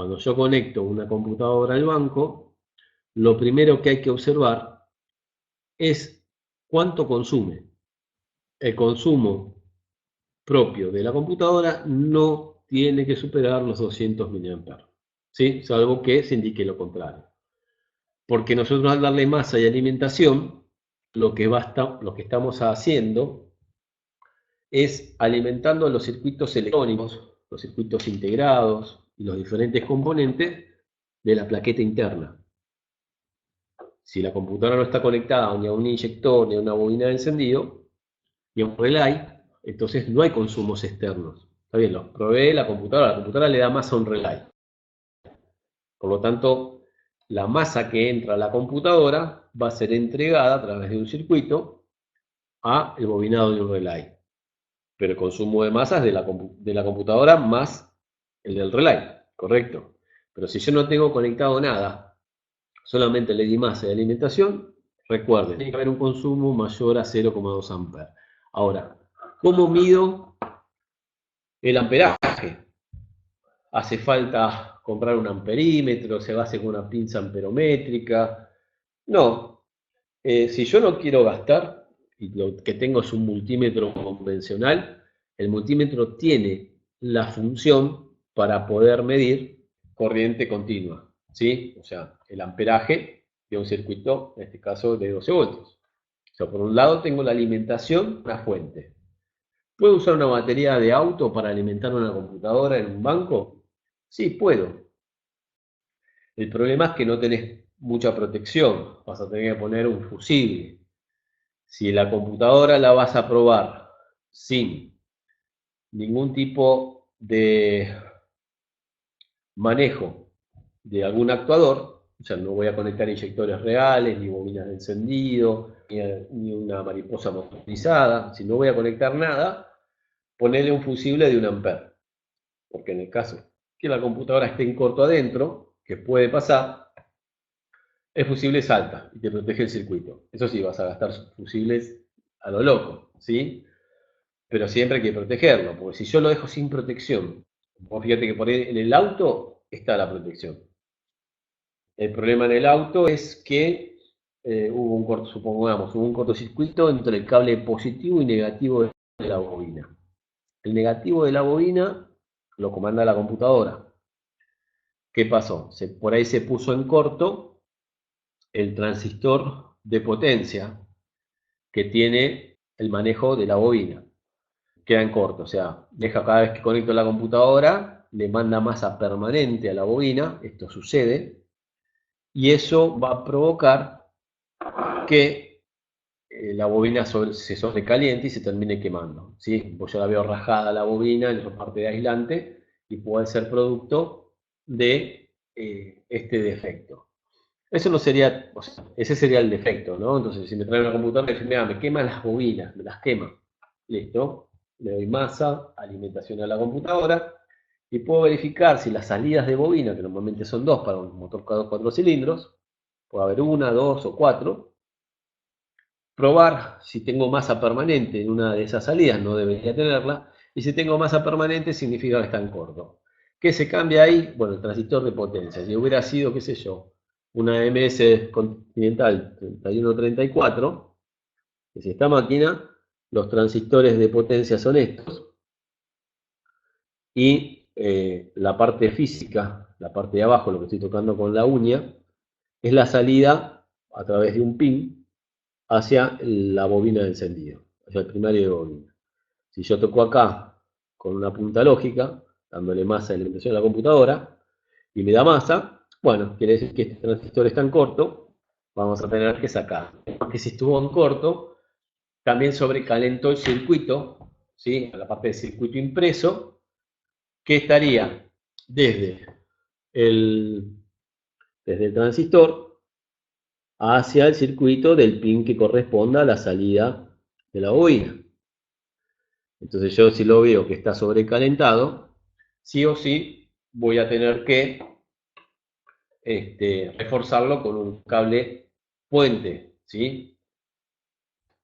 cuando yo conecto una computadora al banco, lo primero que hay que observar es cuánto consume. El consumo propio de la computadora no tiene que superar los 200 mA, ¿sí? Salvo que se indique lo contrario. Porque nosotros al darle masa y alimentación, lo que estamos haciendo es alimentando los circuitos electrónicos, los circuitos integrados y los diferentes componentes de la plaqueta interna. Si la computadora no está conectada ni a un inyector, ni a una bobina de encendido, ni a un relay, entonces no hay consumos externos. Está bien, los provee la computadora le da masa a un relay. Por lo tanto, la masa que entra a la computadora va a ser entregada a través de un circuito a el bobinado de un relay. Pero el consumo de masa es de la computadora más el del relay, ¿correcto? Pero si yo no tengo conectado nada, solamente le di masa de alimentación, recuerden, tiene que haber un consumo mayor a 0,2 amperes. Ahora, ¿cómo mido el amperaje? ¿Hace falta comprar un amperímetro? ¿Se va a hacer con una pinza amperométrica? No. Si yo no quiero gastar, y lo que tengo es un multímetro convencional, el multímetro tiene la función para poder medir corriente continua, ¿sí? O sea, el amperaje de un circuito, en este caso de 12 voltios. O sea, por un lado tengo la alimentación, una fuente. ¿Puedo usar una batería de auto para alimentar una computadora en un banco? Sí, puedo. El problema es que no tenés mucha protección. Vas a tener que poner un fusible. Si la computadora la vas a probar sin ningún tipo de manejo de algún actuador, o sea, no voy a conectar inyectores reales, ni bobinas de encendido, ni una mariposa motorizada, si no voy a conectar nada, ponerle un fusible de 1 amper. Porque en el caso que la computadora esté en corto adentro, que puede pasar, el fusible salta y te protege el circuito. Eso sí, vas a gastar fusibles a lo loco, ¿sí? Pero siempre hay que protegerlo, porque si yo lo dejo sin protección, vos fíjate que por ahí en el auto está la protección. El problema en el auto es que hubo un cortocircuito entre el cable positivo y negativo de la bobina. El negativo de la bobina lo comanda la computadora. ¿Qué pasó? Por ahí se puso en corto el transistor de potencia que tiene el manejo de la bobina. Queda en corto, o sea, deja cada vez que conecto la computadora, le manda masa permanente a la bobina, esto sucede, y eso va a provocar que la bobina se sobrecaliente y se termine quemando, ¿sí? Pues yo la veo rajada la bobina en la parte de aislante y puede ser producto de este defecto. Eso no sería, o sea, ese sería el defecto, ¿no? Entonces, si me trae una computadora y dice, mira, me queman las bobinas, me las quema. Listo, le doy masa, alimentación a la computadora y puedo verificar si las salidas de bobina, que normalmente son dos para un motor cada 4 cilindros, puede haber una, dos o cuatro, probar si tengo masa permanente en una de esas salidas, no debería tenerla, y si tengo masa permanente significa que está en corto. ¿Qué se cambia ahí? Bueno, el transistor de potencia. Si hubiera sido, qué sé yo, una MS Continental 3134, que es esta máquina, los transistores de potencia son estos, y la parte física, la parte de abajo, lo que estoy tocando con la uña, es la salida a través de un pin hacia la bobina de encendido, hacia el primario de bobina. Si yo toco acá con una punta lógica, dándole masa de alimentación a la computadora, y me da masa, bueno, quiere decir que este transistor es tan corto, vamos a tener que sacar. Porque si estuvo en corto, también sobrecalentó el circuito, ¿sí? La parte del circuito impreso, que estaría desde el, desde el transistor hacia el circuito del pin que corresponda a la salida de la bobina. Entonces yo si lo veo que está sobrecalentado, sí o sí voy a tener que reforzarlo con un cable puente, ¿sí?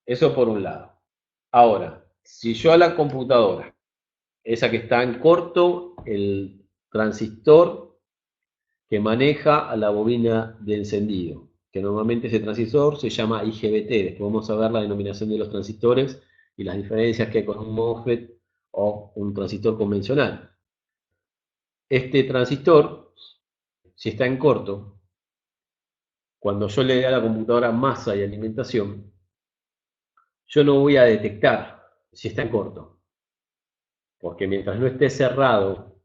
Eso por un lado. Ahora, si yo a la computadora, esa que está en corto, el transistor que maneja a la bobina de encendido, que normalmente ese transistor se llama IGBT. Después vamos a ver la denominación de los transistores y las diferencias que hay con un MOSFET o un transistor convencional. Este transistor, si está en corto, cuando yo le dé a la computadora masa y alimentación, yo no voy a detectar si está en corto, porque mientras no esté cerrado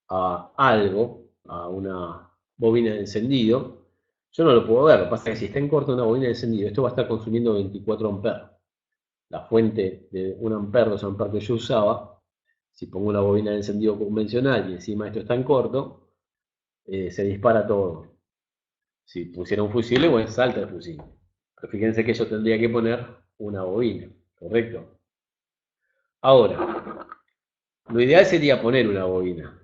a algo, a una bobina de encendido, yo no lo puedo ver. Lo que pasa es que si está en corto una bobina de encendido, esto va a estar consumiendo 24 amperes. La fuente de 1 ampere, 2 amperes que yo usaba, si pongo una bobina de encendido convencional y encima esto está en corto, se dispara todo. Si pusiera un fusible, bueno, salta el fusible. Pero fíjense que yo tendría que poner una bobina, ¿correcto? Ahora, lo ideal sería poner una bobina,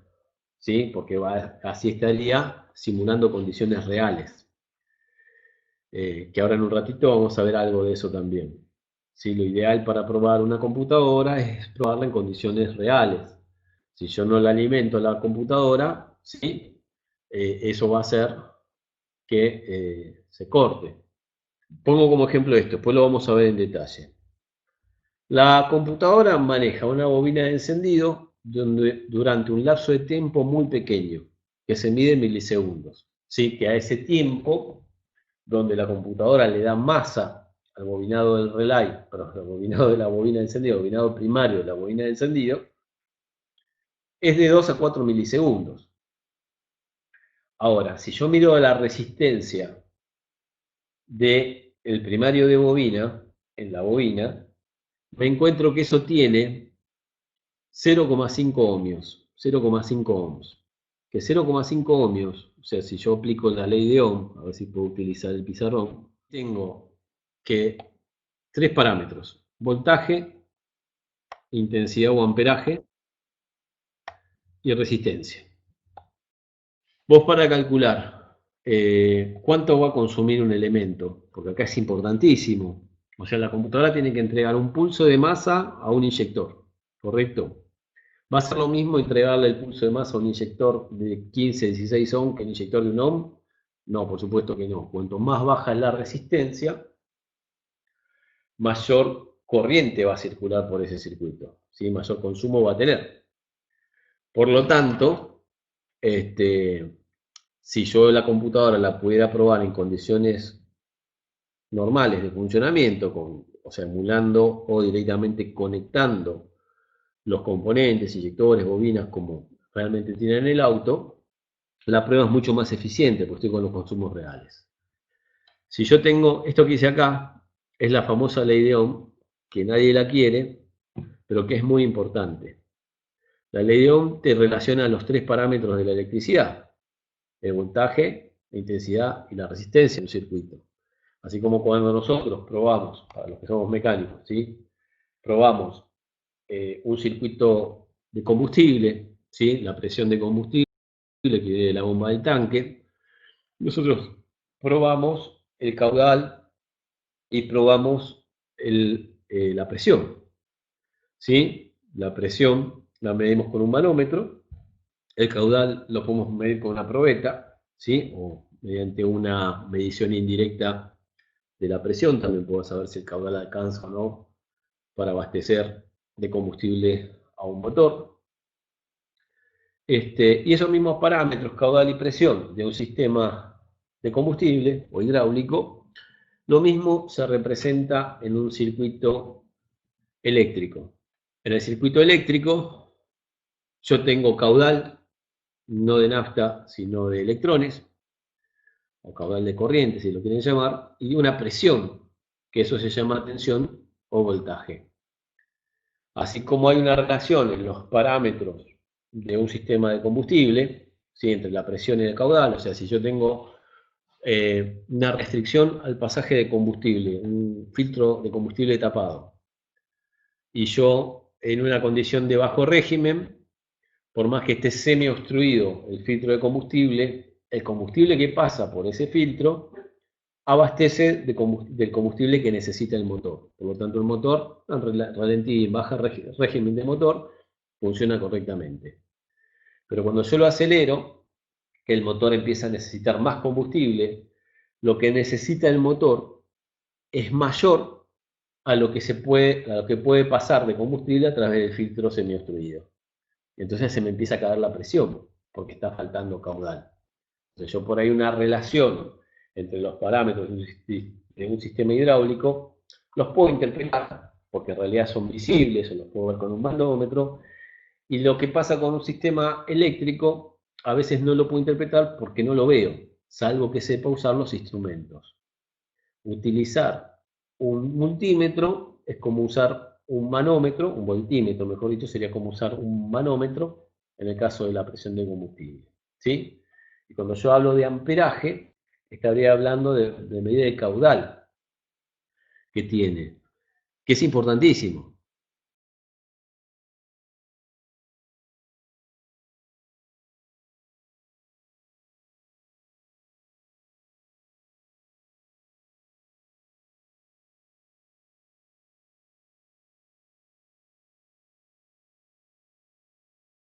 ¿sí? Porque así estaría simulando condiciones reales. Que ahora en un ratito vamos a ver algo de eso también. ¿Sí? Lo ideal para probar una computadora es probarla en condiciones reales. Si yo no la alimento a la computadora, ¿sí? Eso va a hacer que se corte. Pongo como ejemplo esto, después lo vamos a ver en detalle. La computadora maneja una bobina de encendido durante un lapso de tiempo muy pequeño, que se mide en milisegundos. ¿Sí? Que a ese tiempo, donde la computadora le da masa al bobinado del relay, perdón, al bobinado de la bobina de encendido, bobinado primario de la bobina de encendido, es de 2 a 4 milisegundos. Ahora, si yo miro la resistencia del primario de bobina, en la bobina, me encuentro que eso tiene 0,5 ohmios, 0,5 ohms. Que 0,5 ohmios, o sea, si yo aplico la ley de Ohm, a ver si puedo utilizar el pizarrón, tengo que 3 parámetros: voltaje, intensidad o amperaje y resistencia. Vos, para calcular cuánto va a consumir un elemento, porque acá es importantísimo, o sea, la computadora tiene que entregar un pulso de masa a un inyector, ¿correcto? ¿Va a ser lo mismo entregarle el pulso de masa a un inyector de 15, 16 ohm que el inyector de 1 ohm? No, por supuesto que no. Cuanto más baja es la resistencia, mayor corriente va a circular por ese circuito, ¿sí? Mayor consumo va a tener. Por lo tanto, si yo la computadora la pudiera probar en condiciones normales de funcionamiento, o sea, emulando o directamente conectando los componentes, inyectores, bobinas, como realmente tiene en el auto, la prueba es mucho más eficiente porque estoy con los consumos reales. Si yo tengo esto que hice acá, es la famosa ley de Ohm, que nadie la quiere, pero que es muy importante. La ley de Ohm te relaciona los 3 parámetros de la electricidad: el voltaje, la intensidad y la resistencia de un circuito. Así como cuando nosotros probamos, para los que somos mecánicos, ¿sí? Probamos un circuito de combustible, ¿sí? La presión de combustible que viene de la bomba del tanque, nosotros probamos el caudal y probamos la presión, ¿sí? La presión la medimos con un manómetro, el caudal lo podemos medir con una probeta, ¿sí? O mediante una medición indirecta de la presión, también puedo saber si el caudal alcanza o no para abastecer de combustible a un motor. Y esos mismos parámetros, caudal y presión de un sistema de combustible o hidráulico, lo mismo se representa en un circuito eléctrico. En el circuito eléctrico yo tengo caudal, no de nafta, sino de electrones, o caudal de corriente, si lo quieren llamar, y una presión, que eso se llama tensión o voltaje. Así como hay una relación en los parámetros de un sistema de combustible, ¿sí? Entre la presión y el caudal, o sea, si yo tengo una restricción al pasaje de combustible, un filtro de combustible tapado, y yo en una condición de bajo régimen, por más que esté semi-obstruido el filtro de combustible, el combustible que pasa por ese filtro abastece del combustible que necesita el motor. Por lo tanto, el motor, en baja régimen de motor, funciona correctamente. Pero cuando yo lo acelero, que el motor empieza a necesitar más combustible, lo que necesita el motor es mayor a lo que puede pasar de combustible a través del filtro semiobstruido. Entonces se me empieza a caer la presión, porque está faltando caudal. Entonces yo por ahí una relación entre los parámetros de un sistema hidráulico los puedo interpretar, porque en realidad son visibles, o los puedo ver con un manómetro, y lo que pasa con un sistema eléctrico, a veces no lo puedo interpretar porque no lo veo, salvo que sepa usar los instrumentos. Utilizar un multímetro es como usar un manómetro, un voltímetro, mejor dicho, sería como usar un manómetro en el caso de la presión de combustible. ¿Sí? Y cuando yo hablo de amperaje, estaría hablando de medida de caudal que tiene, que es importantísimo.